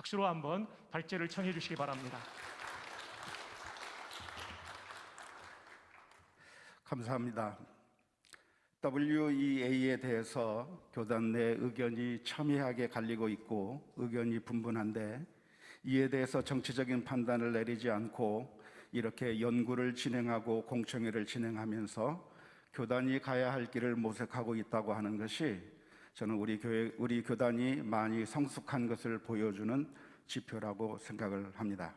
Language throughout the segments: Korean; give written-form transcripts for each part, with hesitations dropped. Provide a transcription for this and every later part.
박수로 한번 발제를 청해 주시기 바랍니다. 감사합니다. WEA에 대해서 교단 내 의견이 첨예하게 갈리고 있고 의견이 분분한데, 이에 대해서 정치적인 판단을 내리지 않고 이렇게 연구를 진행하고 공청회를 진행하면서 교단이 가야 할 길을 모색하고 있다고 하는 것이 저는 우리 교단이 많이 성숙한 것을 보여주는 지표라고 생각을 합니다.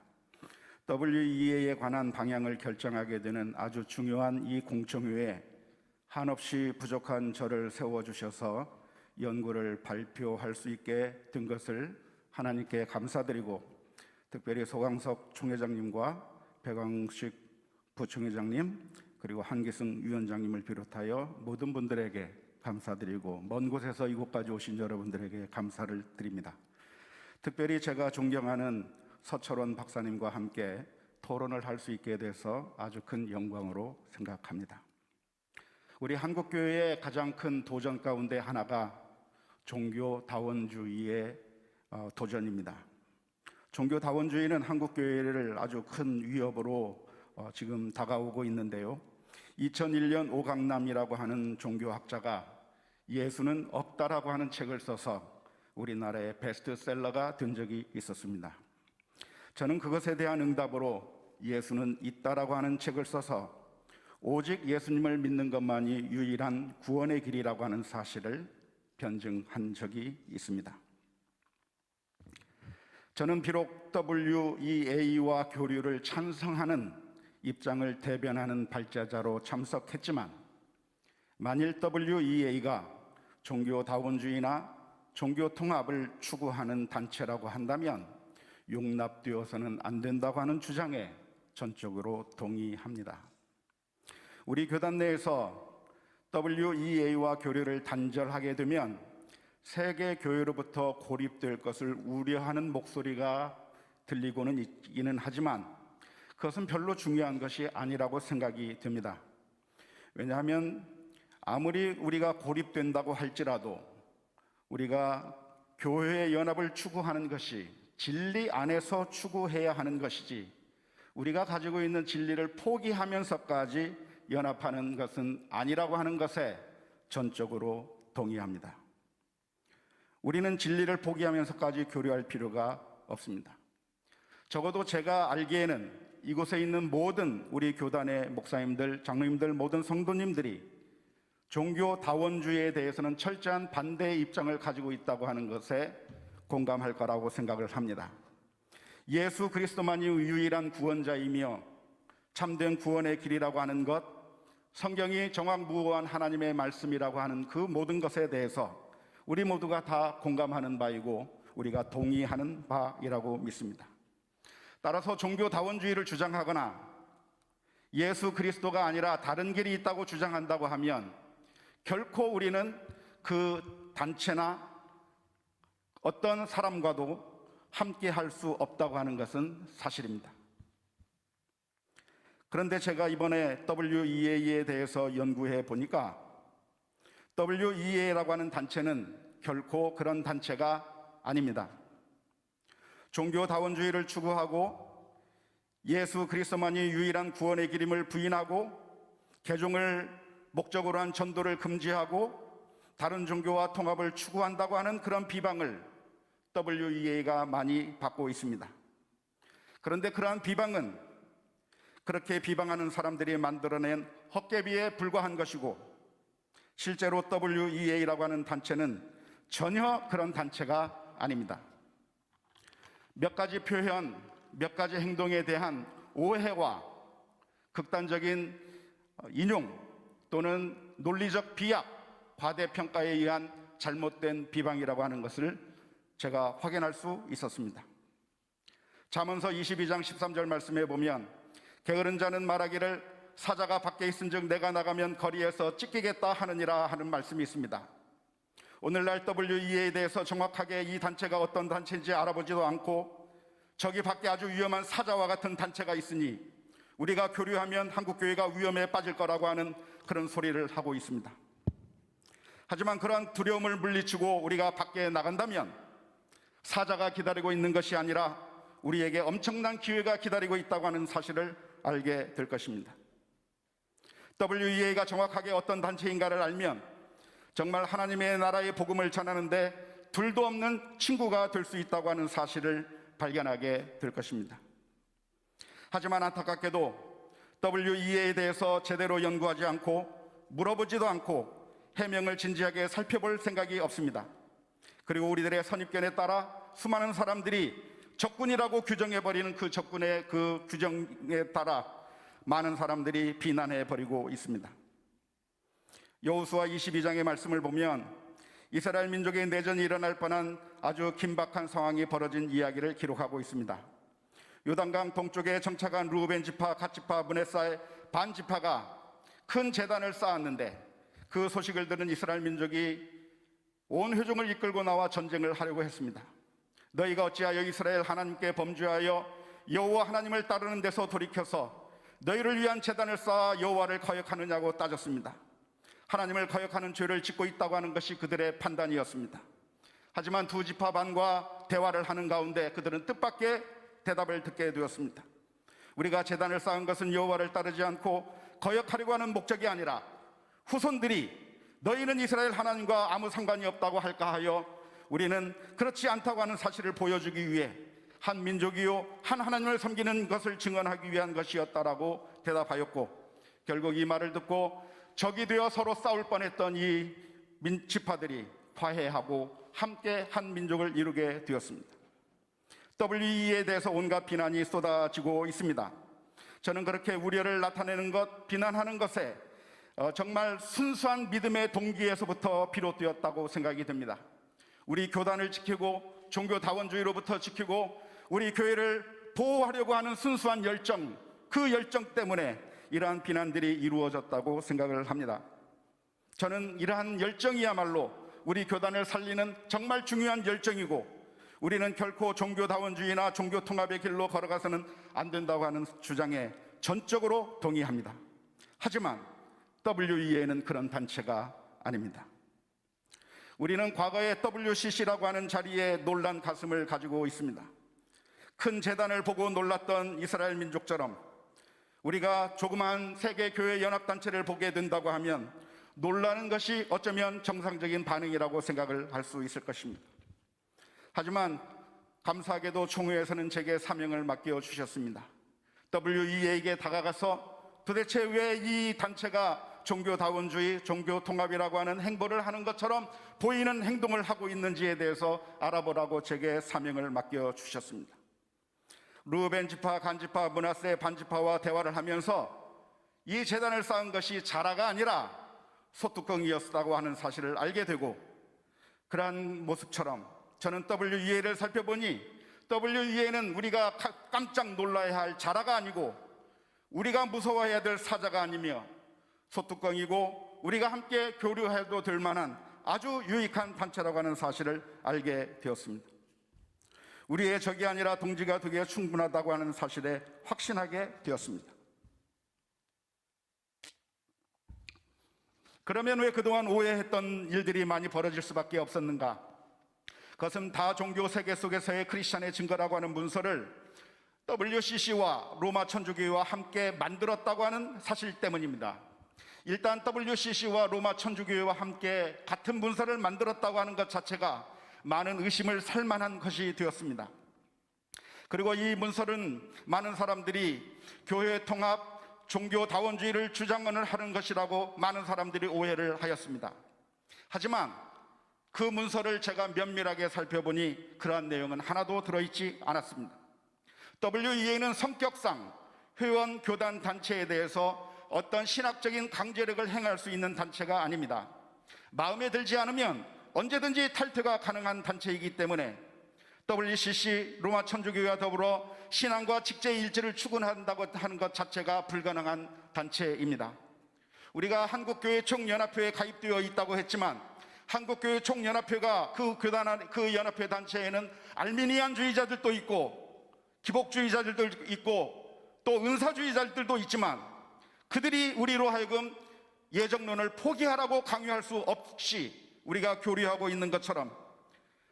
WEA에 관한 방향을 결정하게 되는 아주 중요한 이 공청회에 한없이 부족한 저를 세워주셔서 연구를 발표할 수 있게 된 것을 하나님께 감사드리고, 특별히 소강석 총회장님과 백왕식 부총회장님 그리고 한기승 위원장님을 비롯하여 모든 분들에게 감사드리고, 먼 곳에서 이곳까지 오신 여러분들에게 감사를 드립니다. 특별히 제가 존경하는 서철원 박사님과 함께 토론을 할 수 있게 돼서 아주 큰 영광으로 생각합니다. 우리 한국교회의 가장 큰 도전 가운데 하나가 종교다원주의의 도전입니다. 종교다원주의는 한국교회를 아주 큰 위협으로 지금 다가오고 있는데요. 2001년 오강남이라고 하는 종교학자가 예수는 없다라고 하는 책을 써서 우리나라의 베스트셀러가 된 적이 있었습니다. 저는 그것에 대한 응답으로 예수는 있다라고 하는 책을 써서 오직 예수님을 믿는 것만이 유일한 구원의 길이라고 하는 사실을 변증한 적이 있습니다. 저는 비록 WEA와 교류를 찬성하는 입장을 대변하는 발제자로 참석했지만, 만일 WEA가 종교다원주의나 종교통합을 추구하는 단체라고 한다면 용납되어서는 안 된다고 하는 주장에 전적으로 동의합니다. 우리 교단 내에서 WEA와 교류를 단절하게 되면 세계 교회로부터 고립될 것을 우려하는 목소리가 들리고는 있기는 하지만 그것은 별로 중요한 것이 아니라고 생각이 듭니다. 왜냐하면 아무리 우리가 고립된다고 할지라도 우리가 교회의 연합을 추구하는 것이 진리 안에서 추구해야 하는 것이지, 우리가 가지고 있는 진리를 포기하면서까지 연합하는 것은 아니라고 하는 것에 전적으로 동의합니다. 우리는 진리를 포기하면서까지 교류할 필요가 없습니다. 적어도 제가 알기에는 이곳에 있는 모든 우리 교단의 목사님들, 장로님들, 모든 성도님들이 종교다원주의에 대해서는 철저한 반대의 입장을 가지고 있다고 하는 것에 공감할 거라고 생각을 합니다. 예수 그리스도만이 유일한 구원자이며 참된 구원의 길이라고 하는 것, 성경이 정확무고한 하나님의 말씀이라고 하는 그 모든 것에 대해서 우리 모두가 다 공감하는 바이고 우리가 동의하는 바이라고 믿습니다. 따라서 종교다원주의를 주장하거나 예수 그리스도가 아니라 다른 길이 있다고 주장한다고 하면 결코 우리는 그 단체나 어떤 사람과도 함께 할 수 없다고 하는 것은 사실입니다. 그런데 제가 이번에 WEA에 대해서 연구해 보니까 WEA라고 하는 단체는 결코 그런 단체가 아닙니다. 종교다원주의를 추구하고 예수 그리스도만이 유일한 구원의 길임을 부인하고 개종을 목적으로 한 전도를 금지하고 다른 종교와 통합을 추구한다고 하는 그런 비방을 WEA가 많이 받고 있습니다. 그런데 그러한 비방은 그렇게 비방하는 사람들이 만들어낸 헛개비에 불과한 것이고, 실제로 WEA라고 하는 단체는 전혀 그런 단체가 아닙니다. 몇 가지 표현, 몇 가지 행동에 대한 오해와 극단적인 인용 또는 논리적 비약, 과대평가에 의한 잘못된 비방이라고 하는 것을 제가 확인할 수 있었습니다. 잠언서 22장 13절 말씀에 보면 게으른 자는 말하기를 사자가 밖에 있은즉 내가 나가면 거리에서 찢기겠다 하느니라 하는 말씀이 있습니다. 오늘날 WEA에 대해서 정확하게 이 단체가 어떤 단체인지 알아보지도 않고 저기 밖에 아주 위험한 사자와 같은 단체가 있으니 우리가 교류하면 한국교회가 위험에 빠질 거라고 하는 그런 소리를 하고 있습니다. 하지만 그러한 두려움을 물리치고 우리가 밖에 나간다면 사자가 기다리고 있는 것이 아니라 우리에게 엄청난 기회가 기다리고 있다고 하는 사실을 알게 될 것입니다. WEA가 정확하게 어떤 단체인가를 알면 정말 하나님의 나라의 복음을 전하는데 둘도 없는 친구가 될 수 있다고 하는 사실을 발견하게 될 것입니다. 하지만 안타깝게도 WEA에 대해서 제대로 연구하지 않고 물어보지도 않고 해명을 진지하게 살펴볼 생각이 없습니다. 그리고 우리들의 선입견에 따라 수많은 사람들이 적군이라고 규정해버리는 그 적군의 그 규정에 따라 많은 사람들이 비난해버리고 있습니다. 여호수아 22장의 말씀을 보면 이스라엘 민족의 내전이 일어날 뻔한 아주 긴박한 상황이 벌어진 이야기를 기록하고 있습니다. 요단강 동쪽에 정착한 르우벤 지파, 갓 지파, 므낫사의 반 지파가 큰 제단을 쌓았는데 그 소식을 들은 이스라엘 민족이 온 회중을 이끌고 나와 전쟁을 하려고 했습니다. 너희가 어찌하여 이스라엘 하나님께 범죄하여 여호와 하나님을 따르는 데서 돌이켜서 너희를 위한 제단을 쌓아 여호와를 거역하느냐고 따졌습니다. 하나님을 거역하는 죄를 짓고 있다고 하는 것이 그들의 판단이었습니다. 하지만 두 지파 반과 대화를 하는 가운데 그들은 뜻밖의 대답을 듣게 되었습니다. 우리가 제단을 쌓은 것은 여호와를 따르지 않고 거역하려고 하는 목적이 아니라 후손들이 너희는 이스라엘 하나님과 아무 상관이 없다고 할까 하여 우리는 그렇지 않다고 하는 사실을 보여주기 위해 한 민족이요 한 하나님을 섬기는 것을 증언하기 위한 것이었다라고 대답하였고, 결국 이 말을 듣고 적이 되어 서로 싸울 뻔했던 이 지파들이 화해하고 함께 한 민족을 이루게 되었습니다. WEA에 대해서 온갖 비난이 쏟아지고 있습니다. 저는 그렇게 우려를 나타내는 것, 비난하는 것에 정말 순수한 믿음의 동기에서부터 비롯되었다고 생각이 됩니다. 우리 교단을 지키고 종교다원주의로부터 지키고 우리 교회를 보호하려고 하는 순수한 열정, 그 열정 때문에 이러한 비난들이 이루어졌다고 생각을 합니다. 저는 이러한 열정이야말로 우리 교단을 살리는 정말 중요한 열정이고, 우리는 결코 종교다원주의나 종교통합의 길로 걸어가서는 안 된다고 하는 주장에 전적으로 동의합니다. 하지만 WEA는 그런 단체가 아닙니다. 우리는 과거에 WCC라고 하는 자리에 놀란 가슴을 가지고 있습니다. 큰 재단을 보고 놀랐던 이스라엘 민족처럼 우리가 조그마한 세계교회연합단체를 보게 된다고 하면 놀라는 것이 어쩌면 정상적인 반응이라고 생각을 할 수 있을 것입니다. 하지만 감사하게도 총회에서는 제게 사명을 맡겨주셨습니다. WEA에게 다가가서 도대체 왜 이 단체가 종교다원주의, 종교통합이라고 하는 행보를 하는 것처럼 보이는 행동을 하고 있는지에 대해서 알아보라고 제게 사명을 맡겨주셨습니다. 르우벤 지파, 간 지파, 므낫세 반지파와 대화를 하면서 이 재단을 쌓은 것이 자라가 아니라 소뚜껑이었다고 하는 사실을 알게 되고, 그러한 모습처럼 저는 WEA를 살펴보니 WEA는 우리가 깜짝 놀라야 할 자라가 아니고 우리가 무서워해야 될 사자가 아니며 소뚜껑이고 우리가 함께 교류해도 될 만한 아주 유익한 단체라고 하는 사실을 알게 되었습니다. 우리의 적이 아니라 동지가 되기에 충분하다고 하는 사실에 확신하게 되었습니다. 그러면 왜 그동안 오해했던 일들이 많이 벌어질 수밖에 없었는가? 그것은 다종교 세계 속에서의 크리스찬의 증거라고 하는 문서를 WCC와 로마 천주교회와 함께 만들었다고 하는 사실 때문입니다. 일단 WCC와 로마 천주교회와 함께 같은 문서를 만들었다고 하는 것 자체가 많은 의심을 살 만한 것이 되었습니다. 그리고 이 문서는 많은 사람들이 교회 통합, 종교다원주의를 주장을 하는 것이라고 많은 사람들이 오해를 하였습니다. 하지만 그 문서를 제가 면밀하게 살펴보니 그러한 내용은 하나도 들어있지 않았습니다. WEA는 성격상 회원 교단 단체에 대해서 어떤 신학적인 강제력을 행할 수 있는 단체가 아닙니다. 마음에 들지 않으면 언제든지 탈퇴가 가능한 단체이기 때문에 WCC, 로마 천주교회와 더불어 신앙과 직제일치를 추구한다고 하는 것 자체가 불가능한 단체입니다. 우리가 한국교회 총연합회에 가입되어 있다고 했지만 한국교회 총연합회가 그 연합회 단체에는 알미니안주의자들도 있고 기복주의자들도 있고 또 은사주의자들도 있지만 그들이 우리로 하여금 예정론을 포기하라고 강요할 수 없이 우리가 교류하고 있는 것처럼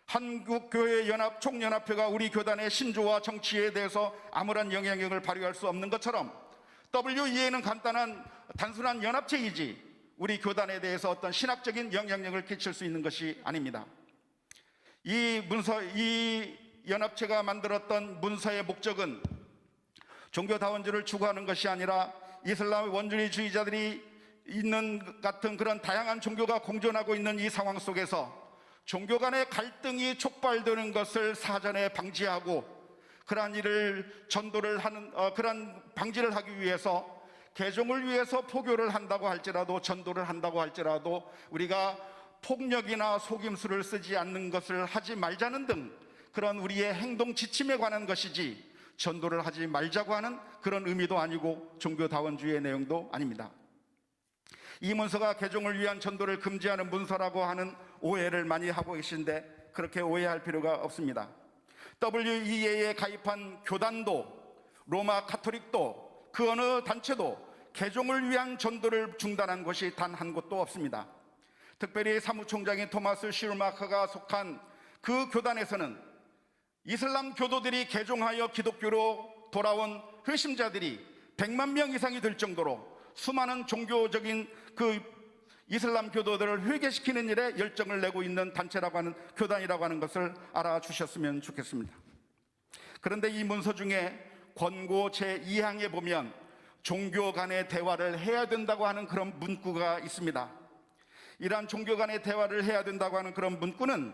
한국교회연합 총연합회가 우리 교단의 신조와 정치에 대해서 아무런 영향력을 발휘할 수 없는 것처럼 WEA는 단순한 연합체이지 우리 교단에 대해서 어떤 신학적인 영향력을 끼칠 수 있는 것이 아닙니다. 이 연합체가 만들었던 문서의 목적은 종교다원주의를 추구하는 것이 아니라 이슬람 원주의주의자들이 있는 같은 그런 다양한 종교가 공존하고 있는 이 상황 속에서 종교 간의 갈등이 촉발되는 것을 사전에 방지하고 그러한 일을 그러한 방지를 하기 위해서 개종을 위해서 포교를 한다고 할지라도 전도를 한다고 할지라도 우리가 폭력이나 속임수를 쓰지 않는 것을 하지 말자는 등 그런 우리의 행동 지침에 관한 것이지 전도를 하지 말자고 하는 그런 의미도 아니고 종교다원주의의 내용도 아닙니다. 이 문서가 개종을 위한 전도를 금지하는 문서라고 하는 오해를 많이 하고 계신데 그렇게 오해할 필요가 없습니다. WEA에 가입한 교단도 로마 카톨릭도 그 어느 단체도 개종을 위한 전도를 중단한 것이 단 한 곳도 없습니다. 특별히 사무총장인 토마스 슈르마커가 속한 그 교단에서는 이슬람 교도들이 개종하여 기독교로 돌아온 회심자들이 100만 명 이상이 될 정도로 수많은 종교적인 그 이슬람 교도들을 회개시키는 일에 열정을 내고 있는 단체라고 하는 교단이라고 하는 것을 알아주셨으면 좋겠습니다. 그런데 이 문서 중에 권고 제2항에 보면 종교 간의 대화를 해야 된다고 하는 그런 문구가 있습니다. 이러한 종교 간의 대화를 해야 된다고 하는 그런 문구는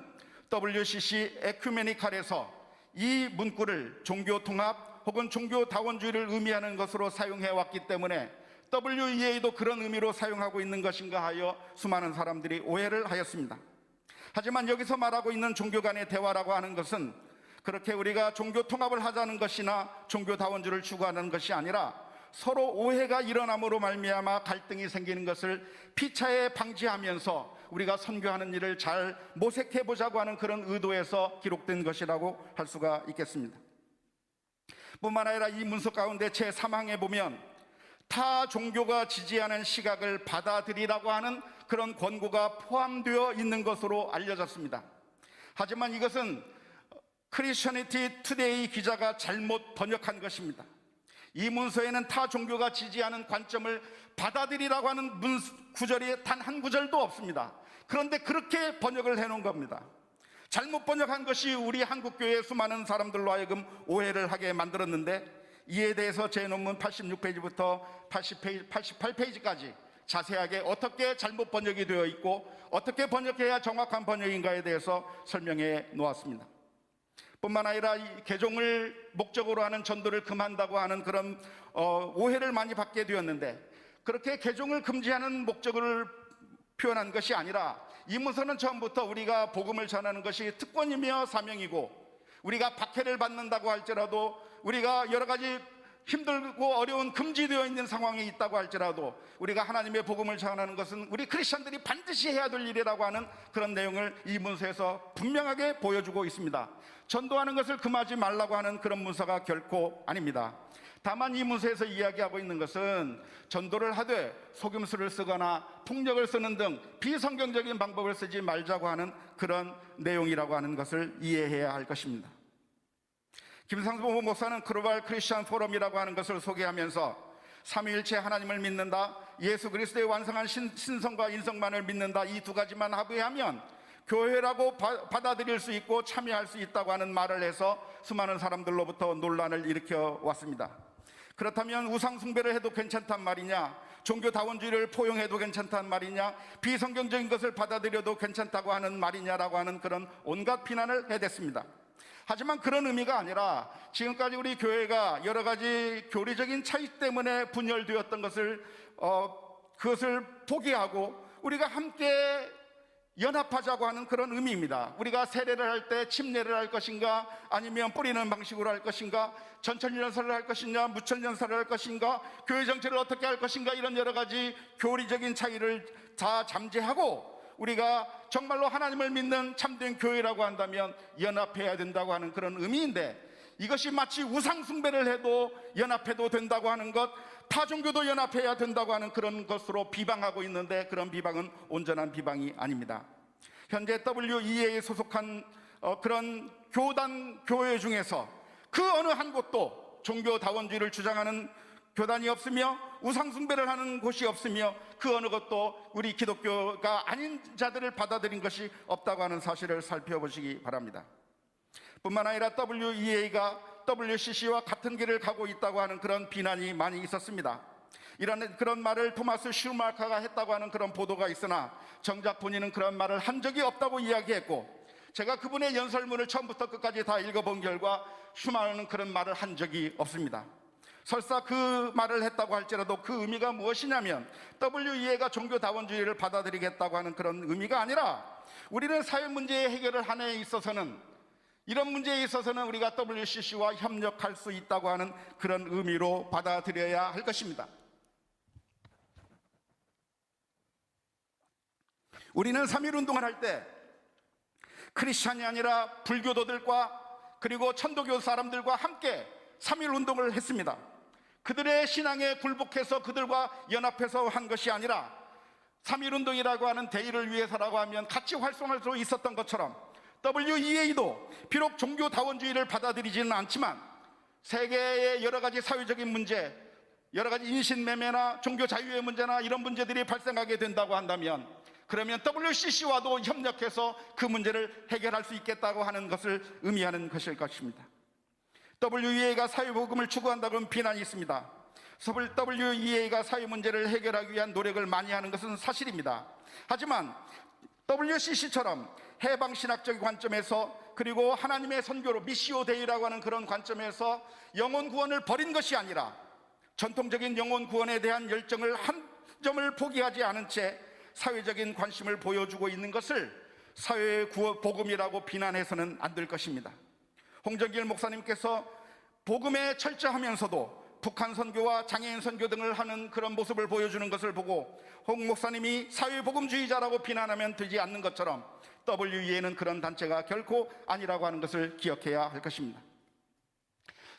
WCC 에큐메니칼에서 이 문구를 종교 통합 혹은 종교 다원주의를 의미하는 것으로 사용해 왔기 때문에 WEA도 그런 의미로 사용하고 있는 것인가 하여 수많은 사람들이 오해를 하였습니다. 하지만 여기서 말하고 있는 종교 간의 대화라고 하는 것은 그렇게 우리가 종교 통합을 하자는 것이나 종교 다원주의를 추구하는 것이 아니라 서로 오해가 일어남으로 말미암아 갈등이 생기는 것을 피차에 방지하면서 우리가 선교하는 일을 잘 모색해 보자고 하는 그런 의도에서 기록된 것이라고 할 수가 있겠습니다. 뿐만 아니라 이 문서 가운데 제3항에 보면 타 종교가 지지하는 시각을 받아들이라고 하는 그런 권고가 포함되어 있는 것으로 알려졌습니다. 하지만 이것은 크리스천리티 투데이 기자가 잘못 번역한 것입니다. 이 문서에는 타 종교가 지지하는 관점을 받아들이라고 하는 구절이 단 한 구절도 없습니다. 그런데 그렇게 번역을 해놓은 겁니다. 잘못 번역한 것이 우리 한국교회의 수많은 사람들로 하여금 오해를 하게 만들었는데 이에 대해서 제 논문 86페이지부터 88페이지까지 자세하게 어떻게 잘못 번역이 되어 있고 어떻게 번역해야 정확한 번역인가에 대해서 설명해 놓았습니다. 뿐만 아니라 이 개종을 목적으로 하는 전도를 금한다고 하는 그런 오해를 많이 받게 되었는데 그렇게 개종을 금지하는 목적을 표현한 것이 아니라 이 문서는 처음부터 우리가 복음을 전하는 것이 특권이며 사명이고 우리가 박해를 받는다고 할지라도 우리가 여러 가지 힘들고 어려운 금지되어 있는 상황이 있다고 할지라도 우리가 하나님의 복음을 전하는 것은 우리 크리스천들이 반드시 해야 될 일이라고 하는 그런 내용을 이 문서에서 분명하게 보여주고 있습니다. 전도하는 것을 금하지 말라고 하는 그런 문서가 결코 아닙니다. 다만 이 문서에서 이야기하고 있는 것은 전도를 하되 속임수를 쓰거나 폭력을 쓰는 등 비성경적인 방법을 쓰지 말자고 하는 그런 내용이라고 하는 것을 이해해야 할 것입니다. 김상수 목사는 글로벌 크리스천 포럼이라고 하는 것을 소개하면서 삼위일체 하나님을 믿는다, 예수 그리스도의 완성한 신성과 인성만을 믿는다, 이 두 가지만 합의하면 교회라고 받아들일 수 있고 참여할 수 있다고 하는 말을 해서 수많은 사람들로부터 논란을 일으켜 왔습니다. 그렇다면 우상 숭배를 해도 괜찮단 말이냐, 종교다원주의를 포용해도 괜찮단 말이냐, 비성경적인 것을 받아들여도 괜찮다고 하는 말이냐라고 하는 그런 온갖 비난을 해댔습니다. 하지만 그런 의미가 아니라 지금까지 우리 교회가 여러 가지 교리적인 차이 때문에 분열되었던 것을 그것을 포기하고 우리가 함께 연합하자고 하는 그런 의미입니다. 우리가 세례를 할 때 침례를 할 것인가, 아니면 뿌리는 방식으로 할 것인가, 전천연사를 할 것인가, 무천연사를 할 것인가, 교회 정체를 어떻게 할 것인가, 이런 여러 가지 교리적인 차이를 다 잠재하고 우리가 정말로 하나님을 믿는 참된 교회라고 한다면 연합해야 된다고 하는 그런 의미인데, 이것이 마치 우상 숭배를 해도 연합해도 된다고 하는 것, 타종교도 연합해야 된다고 하는 그런 것으로 비방하고 있는데, 그런 비방은 온전한 비방이 아닙니다. 현재 WEA에 소속한 그런 교단 교회 중에서 그 어느 한 곳도 종교다원주의를 주장하는 교단이 없으며 우상숭배를 하는 곳이 없으며 그 어느 것도 우리 기독교가 아닌 자들을 받아들인 것이 없다고 하는 사실을 살펴보시기 바랍니다. 뿐만 아니라 WEA가 WCC와 같은 길을 가고 있다고 하는 그런 비난이 많이 있었습니다. 그런 말을 토마스 슈마카가 했다고 하는 그런 보도가 있으나 정작 본인은 그런 말을 한 적이 없다고 이야기했고, 제가 그분의 연설문을 처음부터 끝까지 다 읽어본 결과 슈마카는 그런 말을 한 적이 없습니다. 설사 그 말을 했다고 할지라도 그 의미가 무엇이냐면 WEA가 종교다원주의를 받아들이겠다고 하는 그런 의미가 아니라 우리는 사회 문제의 해결을 하는 데 있어서는, 이런 문제에 있어서는 우리가 WCC와 협력할 수 있다고 하는 그런 의미로 받아들여야 할 것입니다. 우리는 3.1운동을 할 때 크리스찬이 아니라 불교도들과 그리고 천도교 사람들과 함께 3.1운동을 했습니다. 그들의 신앙에 굴복해서 그들과 연합해서 한 것이 아니라 3.1운동이라고 하는 대의를 위해서라고 하면 같이 활동할 수 있었던 것처럼 WEA도 비록 종교다원주의를 받아들이지는 않지만 세계의 여러 가지 사회적인 문제, 여러 가지 인신매매나 종교 자유의 문제나 이런 문제들이 발생하게 된다고 한다면 그러면 WCC와도 협력해서 그 문제를 해결할 수 있겠다고 하는 것을 의미하는 것일 것입니다. WEA가 사회복음을 추구한다는 비난이 있습니다. WEA가 사회 문제를 해결하기 위한 노력을 많이 하는 것은 사실입니다. 하지만 WCC처럼 해방신학적인 관점에서 그리고 하나님의 선교로 미시오 데이라고 하는 그런 관점에서 영혼 구원을 버린 것이 아니라 전통적인 영혼 구원에 대한 열정을 한 점을 포기하지 않은 채 사회적인 관심을 보여주고 있는 것을 사회 복음이라고 비난해서는 안 될 것입니다. 홍정길 목사님께서 복음에 철저하면서도 북한 선교와 장애인 선교 등을 하는 그런 모습을 보여주는 것을 보고 홍 목사님이 사회복음주의자라고 비난하면 되지 않는 것처럼 WEA는 그런 단체가 결코 아니라고 하는 것을 기억해야 할 것입니다.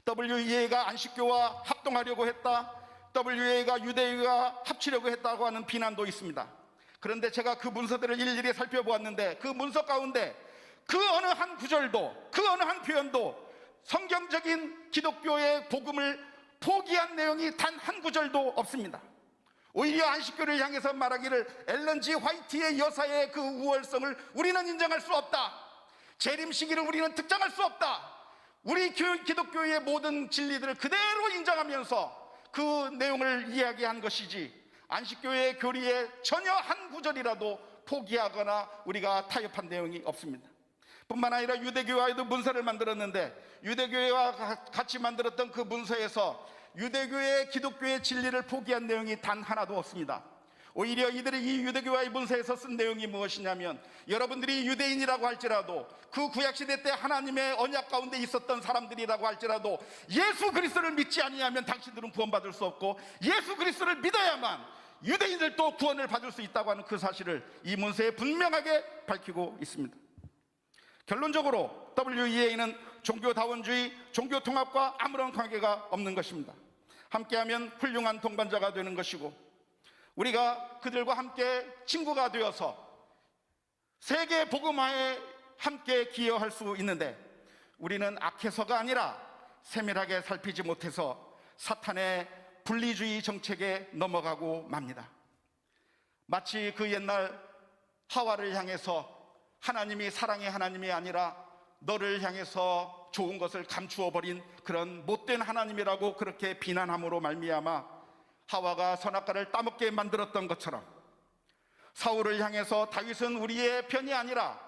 WEA가 안식교와 합동하려고 했다, WEA가 유대교와 합치려고 했다고 하는 비난도 있습니다. 그런데 제가 그 문서들을 일일이 살펴보았는데 그 문서 가운데 그 어느 한 구절도, 그 어느 한 표현도 성경적인 기독교의 복음을 포기한 내용이 단 한 구절도 없습니다. 오히려 안식교를 향해서 말하기를 엘런 G 화이트의 여사의 그 우월성을 우리는 인정할 수 없다, 재림 시기를 우리는 특정할 수 없다, 우리 기독교의 모든 진리들을 그대로 인정하면서 그 내용을 이야기한 것이지 안식교의 교리에 전혀 한 구절이라도 포기하거나 우리가 타협한 내용이 없습니다. 뿐만 아니라 유대교와도 문서를 만들었는데 유대교회와 같이 만들었던 그 문서에서 유대교의 기독교의 진리를 포기한 내용이 단 하나도 없습니다. 오히려 이들이 이 유대교와의 문서에서 쓴 내용이 무엇이냐면 여러분들이 유대인이라고 할지라도 그 구약시대 때 하나님의 언약 가운데 있었던 사람들이라고 할지라도 예수 그리스도를 믿지 아니하면 당신들은 구원받을 수 없고 예수 그리스도를 믿어야만 유대인들도 구원을 받을 수 있다고 하는 그 사실을 이 문서에 분명하게 밝히고 있습니다. 결론적으로 WEA는 종교다원주의, 종교통합과 아무런 관계가 없는 것입니다. 함께하면 훌륭한 동반자가 되는 것이고 우리가 그들과 함께 친구가 되어서 세계 복음화에 함께 기여할 수 있는데 우리는 악해서가 아니라 세밀하게 살피지 못해서 사탄의 분리주의 정책에 넘어가고 맙니다. 마치 그 옛날 하와를 향해서 하나님이 사랑의 하나님이 아니라 너를 향해서 좋은 것을 감추어 버린 그런 못된 하나님이라고 그렇게 비난함으로 말미암아 하와가 선악과를 따먹게 만들었던 것처럼 사울을 향해서 다윗은 우리의 편이 아니라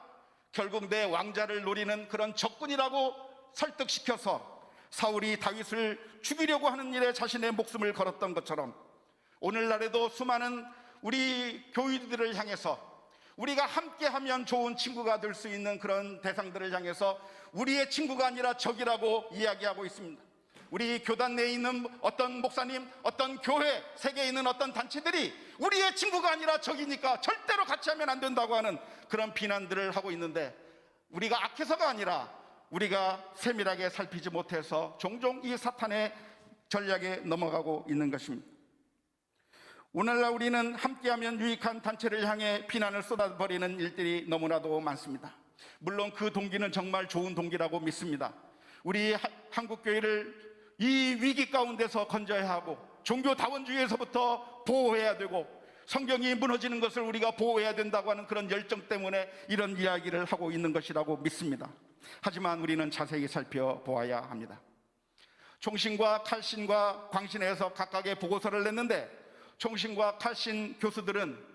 결국 내 왕자를 노리는 그런 적군이라고 설득시켜서 사울이 다윗을 죽이려고 하는 일에 자신의 목숨을 걸었던 것처럼 오늘날에도 수많은 우리 교인들을 향해서 우리가 함께하면 좋은 친구가 될 수 있는 그런 대상들을 향해서 우리의 친구가 아니라 적이라고 이야기하고 있습니다. 우리 교단 내에 있는 어떤 목사님, 어떤 교회, 세계에 있는 어떤 단체들이 우리의 친구가 아니라 적이니까 절대로 같이 하면 안 된다고 하는 그런 비난들을 하고 있는데 우리가 악해서가 아니라 우리가 세밀하게 살피지 못해서 종종 이 사탄의 전략에 넘어가고 있는 것입니다. 오늘날 우리는 함께하면 유익한 단체를 향해 비난을 쏟아버리는 일들이 너무나도 많습니다. 물론 그 동기는 정말 좋은 동기라고 믿습니다. 우리 한국교회를 이 위기 가운데서 건져야 하고 종교다원주의에서부터 보호해야 되고 성경이 무너지는 것을 우리가 보호해야 된다고 하는 그런 열정 때문에 이런 이야기를 하고 있는 것이라고 믿습니다. 하지만 우리는 자세히 살펴보아야 합니다. 총신과 칼신과 광신에서 각각의 보고서를 냈는데 총신과 칼신 교수들은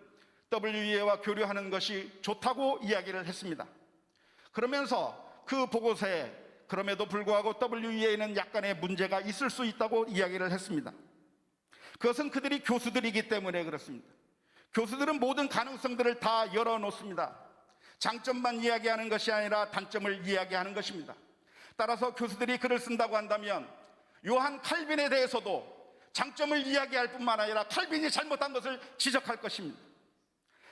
WEA와 교류하는 것이 좋다고 이야기를 했습니다. 그러면서 그 보고서에 그럼에도 불구하고 WEA에는 약간의 문제가 있을 수 있다고 이야기를 했습니다. 그것은 그들이 교수들이기 때문에 그렇습니다. 교수들은 모든 가능성들을 다 열어놓습니다. 장점만 이야기하는 것이 아니라 단점을 이야기하는 것입니다. 따라서 교수들이 글을 쓴다고 한다면 요한 칼빈에 대해서도 장점을 이야기할 뿐만 아니라 칼빈이 잘못한 것을 지적할 것입니다.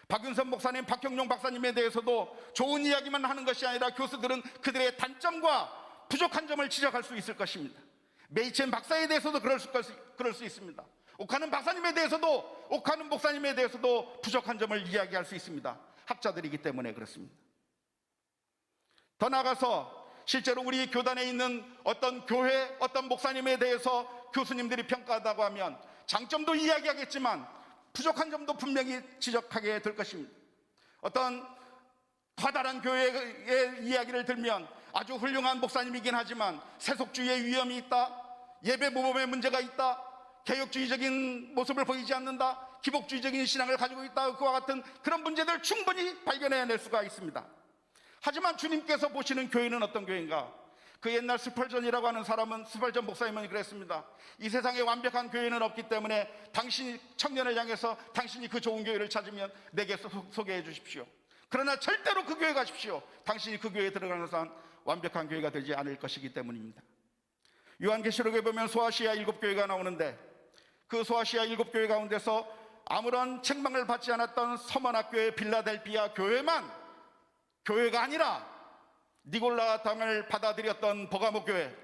박윤선 목사님, 박형룡 박사님에 대해서도 좋은 이야기만 하는 것이 아니라 교수들은 그들의 단점과 부족한 점을 지적할 수 있을 것입니다. 메이첸 박사에 대해서도 그럴 수 있습니다. 옥하는 박사님에 대해서도, 옥하는 목사님에 대해서도 부족한 점을 이야기할 수 있습니다. 학자들이기 때문에 그렇습니다. 더 나아가서 실제로 우리 교단에 있는 어떤 교회, 어떤 목사님에 대해서 교수님들이 평가하다고 하면 장점도 이야기하겠지만 부족한 점도 분명히 지적하게 될 것입니다. 어떤 커다란 교회의 이야기를 들면 아주 훌륭한 목사님이긴 하지만 세속주의의 위험이 있다, 예배 모범의 문제가 있다, 개혁주의적인 모습을 보이지 않는다, 기복주의적인 신앙을 가지고 있다, 그와 같은 그런 문제들을 충분히 발견해낼 수가 있습니다. 하지만 주님께서 보시는 교회는 어떤 교회인가? 그 옛날 스펄전이라고 하는 사람은, 스펄전 목사님은 그랬습니다. 이 세상에 완벽한 교회는 없기 때문에 당신이 청년을 향해서 당신이 그 좋은 교회를 찾으면 내게 소개해 주십시오. 그러나 절대로 그 교회 가십시오. 당신이 그 교회에 들어가는 한 완벽한 교회가 되지 않을 것이기 때문입니다. 요한계시록에 보면 소아시아 7교회가 나오는데 그 소아시아 7교회 가운데서 아무런 책망을 받지 않았던 서머나교회 빌라델피아 교회만 교회가 아니라 니골라 당을 받아들였던 버가모 교회,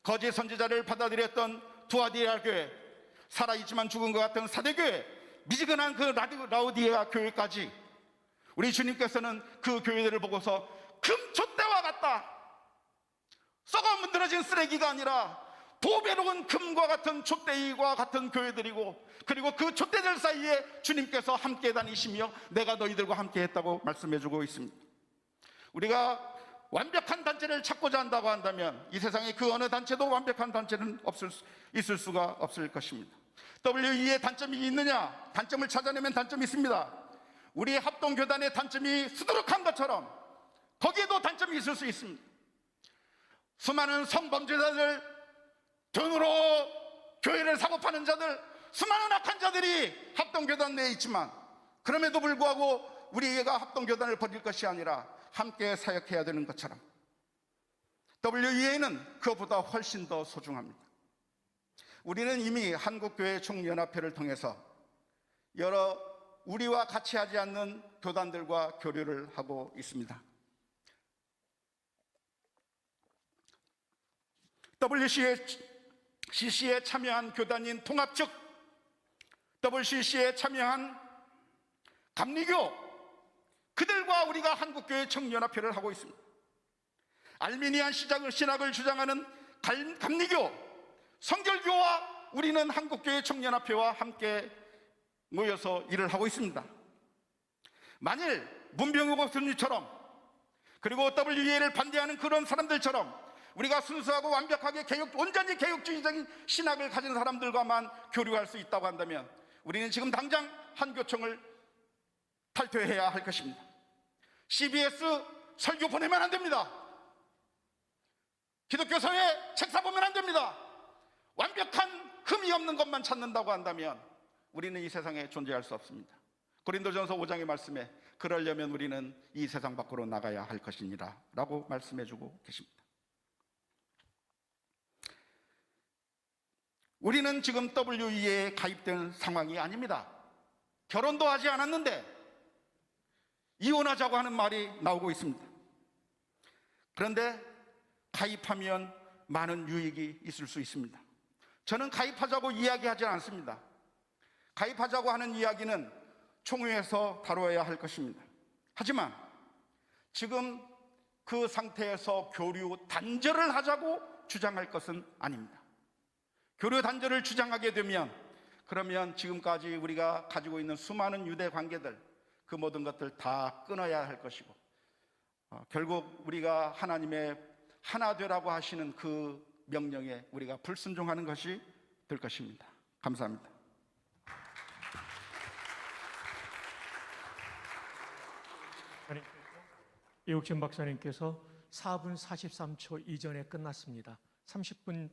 거짓 선지자를 받아들였던 두아디아 교회, 살아있지만 죽은 것 같은 사대교회, 미지근한 그 라우디에아 교회까지 우리 주님께서는 그 교회들을 보고서 금촛대와 같다, 썩어 문드러진 쓰레기가 아니라 보배로운 금과 같은 촛대와 같은 교회들이고, 그리고 그 촛대들 사이에 주님께서 함께 다니시며 내가 너희들과 함께 했다고 말씀해주고 있습니다. 우리가 완벽한 단체를 찾고자 한다고 한다면 이 세상에 그 어느 단체도 완벽한 단체는 있을 수가 없을 것입니다. WE의 단점이 있느냐? 단점을 찾아내면 단점이 있습니다. 우리 합동교단의 단점이 수두룩한 것처럼 거기에도 단점이 있을 수 있습니다. 수많은 성범죄자들, 돈으로 교회를 사고 파는 자들, 수많은 악한 자들이 합동교단 내에 있지만 그럼에도 불구하고 우리가 합동교단을 버릴 것이 아니라 함께 사역해야 되는 것처럼 WEA는 그것보다 훨씬 더 소중합니다. 우리는 이미 한국교회 총연합회를 통해서 여러 우리와 같이 하지 않는 교단들과 교류를 하고 있습니다. WCC에 참여한 교단인 통합 측, WCC에 참여한 감리교, 그들과 우리가 한국교회 청년합회를 하고 있습니다. 알미니안 신학을 주장하는 감리교, 성결교와 우리는 한국교회 청년합회와 함께 모여서 일을 하고 있습니다. 만일 문병우 교수님처럼 그리고 WEA를 반대하는 그런 사람들처럼 우리가 순수하고 완벽하게 온전히 개혁주의적인 신학을 가진 사람들과만 교류할 수 있다고 한다면 우리는 지금 당장 한교총을 탈퇴해야 할 것입니다. CBS 설교 보내면 안 됩니다. 기독교 사회 책 사보면 안 됩니다. 완벽한 흠이 없는 것만 찾는다고 한다면 우리는 이 세상에 존재할 수 없습니다. 고린도전서 5장의 말씀에 그러려면 우리는 이 세상 밖으로 나가야 할 것이니라 라고 말씀해주고 계십니다. 우리는 지금 WEA에 가입된 상황이 아닙니다. 결혼도 하지 않았는데 이혼하자고 하는 말이 나오고 있습니다. 그런데 가입하면 많은 유익이 있을 수 있습니다. 저는 가입하자고 이야기하지 않습니다. 가입하자고 하는 이야기는 총회에서 다루어야 할 것입니다. 하지만 지금 그 상태에서 교류 단절을 하자고 주장할 것은 아닙니다. 교류 단절을 주장하게 되면 그러면 지금까지 우리가 가지고 있는 수많은 유대 관계들, 그 모든 것들 다 끊어야 할 것이고, 결국 우리가 하나님의 하나 되라고 하시는 그 명령에 우리가 불순종하는 것이 될 것입니다. 감사합니다. 이옥진 박사님께서 4분 43초 이전에 끝났습니다. 30분